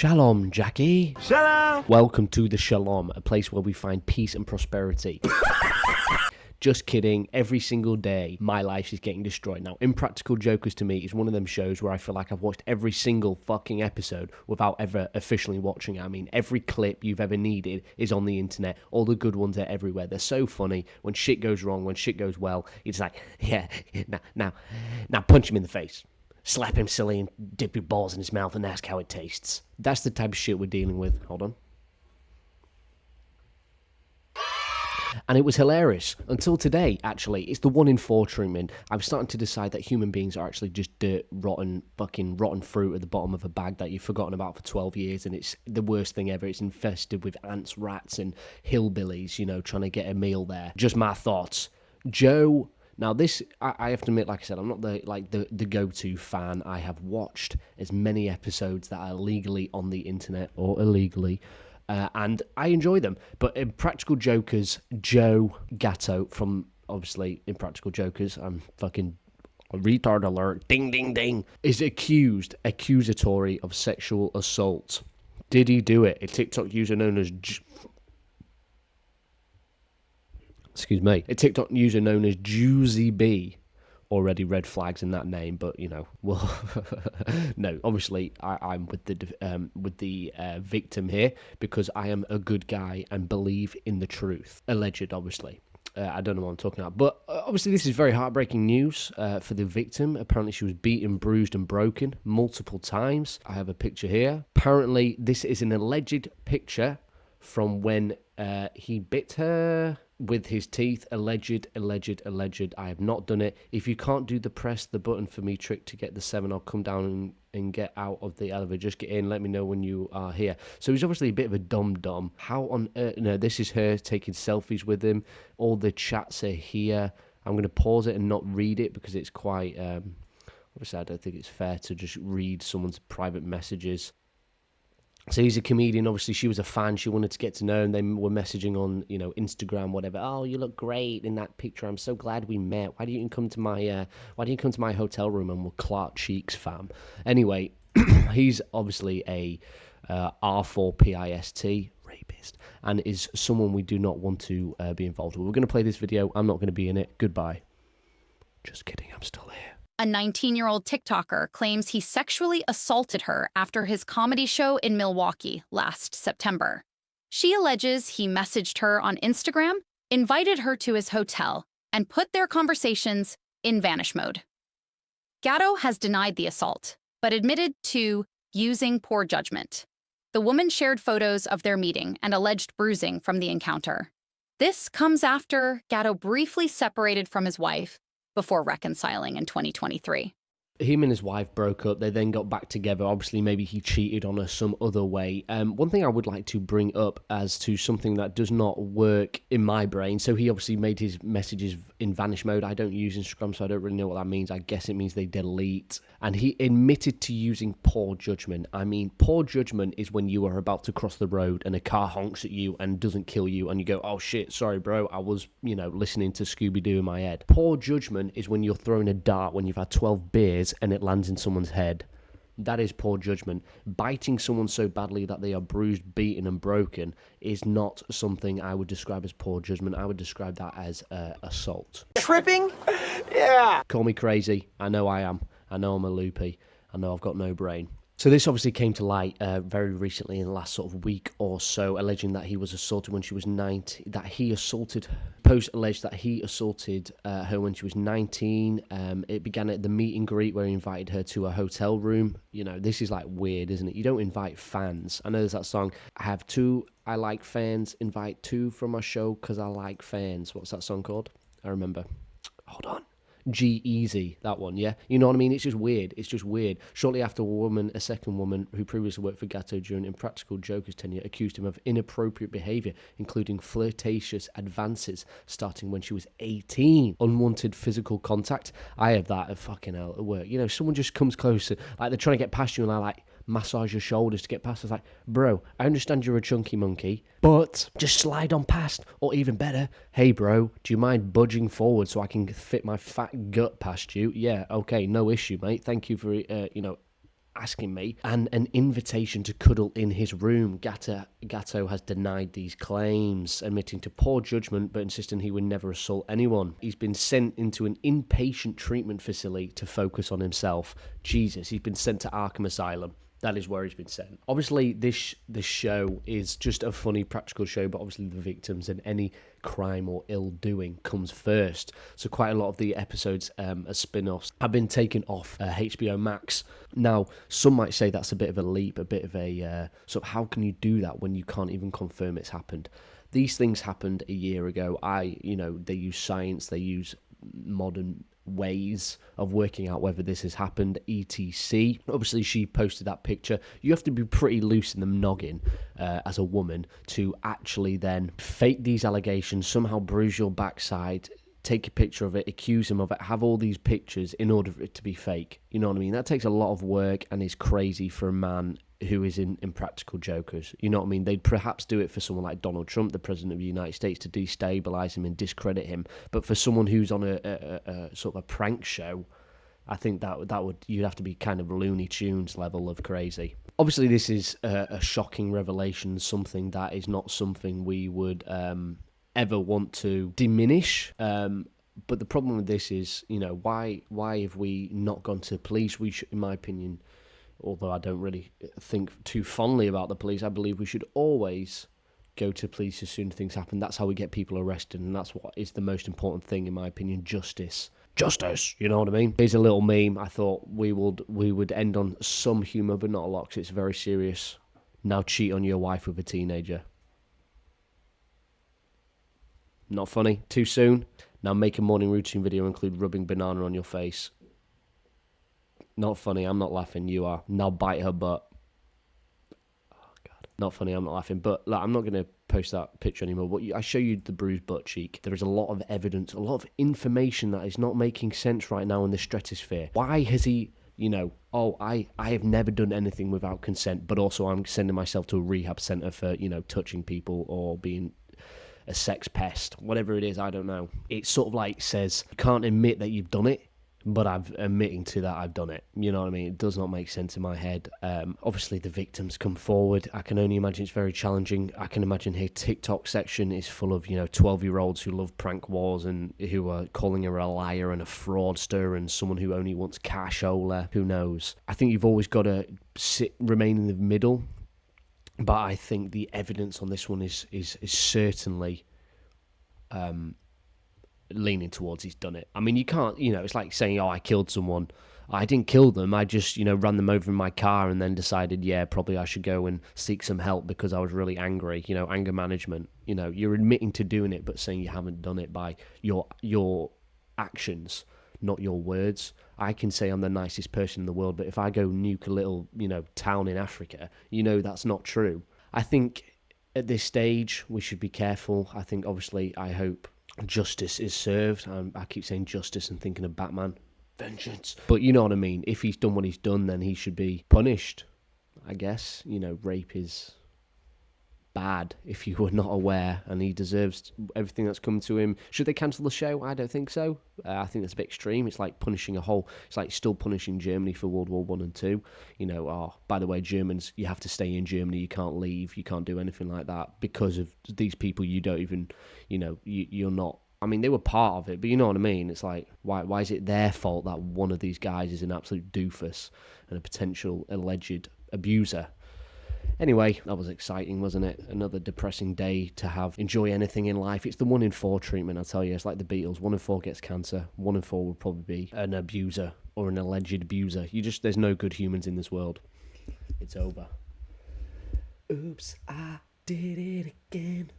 Shalom, Jackie. Shalom. Welcome to the Shalom, a place where we find peace and prosperity. Just kidding. Every single day, my life is getting destroyed. Now, Impractical Jokers to me is one of them shows where I feel like I've watched every single fucking episode without ever officially watching it. I mean, every clip you've ever needed is on the internet. All the good ones are everywhere. They're so funny. When shit goes wrong, when shit goes well, it's like, yeah, now punch him in the face. Slap him silly and dip your balls in his mouth and ask how it tastes. That's the type of shit we're dealing with. Hold on. And it was hilarious. Until today, actually. It's the 1 in 4 treatment. I'm starting to decide that human beings are actually just dirt, rotten fruit at the bottom of a bag that you've forgotten about for 12 years, and it's the worst thing ever. It's infested with ants, rats, and hillbillies, you know, trying to get a meal there. Just my thoughts. Joe... Now, this, I have to admit, like I said, I'm not the go-to fan. I have watched as many episodes that are legally on the internet or illegally, and I enjoy them. But Impractical Jokers, Joe Gatto from, obviously, Impractical Jokers, I'm fucking retard alert, ding, ding, ding, is accusatory of sexual assault. Did he do it? A TikTok user known as... a TikTok user known as Juicy B. Already red flags in that name, but you know, well, no. Obviously, I'm with the victim here because I am a good guy and believe in the truth. Alleged, obviously. I don't know what I'm talking about, but obviously this is very heartbreaking news for the victim. Apparently, she was beaten, bruised, and broken multiple times. I have a picture here. Apparently, this is an alleged picture from when he bit her with his teeth. Alleged. I have not done it. If you can't do the press the button for me trick to get the 7, I'll come down and get out of the elevator. Just get in, let me know when you are here. So he's obviously a bit of a dum-dum. How on earth? No, this is her taking selfies with him. All the chats are here. I'm going to pause it and not read it because it's quite... obviously, I don't think it's fair to just read someone's private messages. So he's a comedian. Obviously, she was a fan. She wanted to get to know him. They were messaging on, you know, Instagram, whatever. Oh, you look great in that picture. I'm so glad we met. Why don't you come to my hotel room and we'll Clark Cheeks, fam? Anyway, he's obviously a R4PIST rapist and is someone we do not want to be involved with. We're going to play this video. I'm not going to be in it. Goodbye. Just kidding. I'm still here. A 19-year-old TikToker claims he sexually assaulted her after his comedy show in Milwaukee last September. She alleges he messaged her on Instagram, invited her to his hotel, and put their conversations in vanish mode. Gatto has denied the assault, but admitted to using poor judgment. The woman shared photos of their meeting and alleged bruising from the encounter. This comes after Gatto briefly separated from his wife before reconciling in 2023. Him and his wife broke up. They then got back together. Obviously, maybe he cheated on her some other way. One thing I would like to bring up as to something that does not work in my brain. So he obviously made his messages in vanish mode. I don't use Instagram, so I don't really know what that means. I guess it means they delete. And he admitted to using poor judgment. I mean, poor judgment is when you are about to cross the road and a car honks at you and doesn't kill you and you go, oh shit, sorry bro, I was, you know, listening to Scooby-Doo in my head. Poor judgment is when you're throwing a dart when you've had 12 beers and it lands in someone's head. That is poor judgment. Biting someone so badly that they are bruised, beaten, and broken is not something I would describe as poor judgment. I would describe that as assault. Tripping? Yeah. Call me crazy. I know I am. I know I'm a loopy. I know I've got no brain. So this obviously came to light very recently in the last sort of week or so, alleging that he was assaulted when she was 19, Post alleged that he assaulted her when she was 19. It began at the meet and greet where he invited her to a hotel room. You know, this is like weird, isn't it? You don't invite fans. I know there's that song, I have 2, I like fans, invite 2 from my show because I like fans. What's that song called? I remember. Hold on. G-Eazy, that one, yeah? You know what I mean? It's just weird. It's just weird. Shortly after, a second woman who previously worked for Gatto during Impractical Jokers' tenure accused him of inappropriate behaviour, including flirtatious advances starting when she was 18. Unwanted physical contact. I have that at fucking hell at work. You know, someone just comes closer, like they're trying to get past you and I like massage your shoulders to get past. It's like, bro, I understand you're a chunky monkey, but just slide on past. Or even better, hey bro, do you mind budging forward so I can fit my fat gut past you? Yeah, okay, no issue, mate. Thank you for, asking me, and an invitation to cuddle in his room. Gatto has denied these claims, admitting to poor judgment but insisting he would never assault anyone. He's been sent into an inpatient treatment facility to focus on himself. Jesus, he's been sent to Arkham Asylum. That is where he's been sent. Obviously, this show is just a funny, practical show, but obviously the victims and any crime or ill-doing comes first. So quite a lot of the episodes as spin-offs have been taken off HBO Max. Now, some might say that's a bit of a leap, a bit of a... sort of how can you do that when you can't even confirm it's happened? These things happened a year ago. They use science, they use modern ways of working out whether this has happened, etc. Obviously, she posted that picture. You have to be pretty loose in the noggin as a woman to actually then fake these allegations, somehow bruise your backside, take a picture of it, accuse him of it, have all these pictures in order for it to be fake. You know what I mean? That takes a lot of work and is crazy for a man who is in Practical Jokers. You know what I mean? They'd perhaps do it for someone like Donald Trump, the President of the United States, to destabilise him and discredit him. But for someone who's on a sort of a prank show, I think that would you'd have to be kind of Looney Tunes level of crazy. Obviously, this is a shocking revelation, something that is not something we would ever want to diminish. But the problem with this is, why have we not gone to police? We should, in my opinion, although I don't really think too fondly about the police, I believe we should always go to police as soon as things happen. That's how we get people arrested, and that's what is the most important thing, in my opinion, justice. Justice, you know what I mean? Here's a little meme. I thought we would end on some humour, but not a lot, because it's very serious. Now cheat on your wife with a teenager. Not funny? Too soon? Now make a morning routine video, include rubbing banana on your face. Not funny, I'm not laughing, you are. Now bite her butt. Oh, God. Not funny, I'm not laughing. But I'm not going to post that picture anymore. But I show you the bruised butt cheek. There is a lot of evidence, a lot of information that is not making sense right now in the stratosphere. Why has he, I have never done anything without consent, but also I'm sending myself to a rehab centre for, touching people or being a sex pest. Whatever it is, I don't know. It sort of like says, you can't admit that you've done it, but I'm admitting to that I've done it. You know what I mean? It does not make sense in my head. Obviously, the victims come forward. I can only imagine it's very challenging. I can imagine her TikTok section is full of, 12-year-olds who love prank wars and who are calling her a liar and a fraudster and someone who only wants cashola. Who knows? I think you've always got to remain in the middle. But I think the evidence on this one is certainly... leaning towards he's done it. I mean, you can't, it's like saying, I killed someone. I didn't kill them. I just, ran them over in my car and then decided, probably I should go and seek some help because I was really angry. Anger management. You're admitting to doing it, but saying you haven't done it by your actions, not your words. I can say I'm the nicest person in the world, but if I go nuke a little, town in Africa, that's not true. I think at this stage, we should be careful. I think, obviously, I hope justice is served. I keep saying justice and thinking of Batman. Vengeance. But you know what I mean. If he's done what he's done, then he should be punished, I guess. Rape is bad if you were not aware, and he deserves everything that's come to him. Should they cancel the show? I don't think so. I think that's a bit extreme. It's like punishing it's like still punishing Germany for World War I and II. By the way, Germans, you have to stay in Germany. You can't leave. You can't do anything like that because of these people. You don't even, you're not. I mean, they were part of it, but you know what I mean? It's like, why is it their fault that one of these guys is an absolute doofus and a potential alleged abuser? Anyway, that was exciting, wasn't it? Another depressing day to have. Enjoy anything in life. It's the 1 in 4 treatment, I tell you. It's like the Beatles. 1 in 4 gets cancer. 1 in 4 would probably be an abuser or an alleged abuser. There's no good humans in this world. It's over. Oops, I did it again.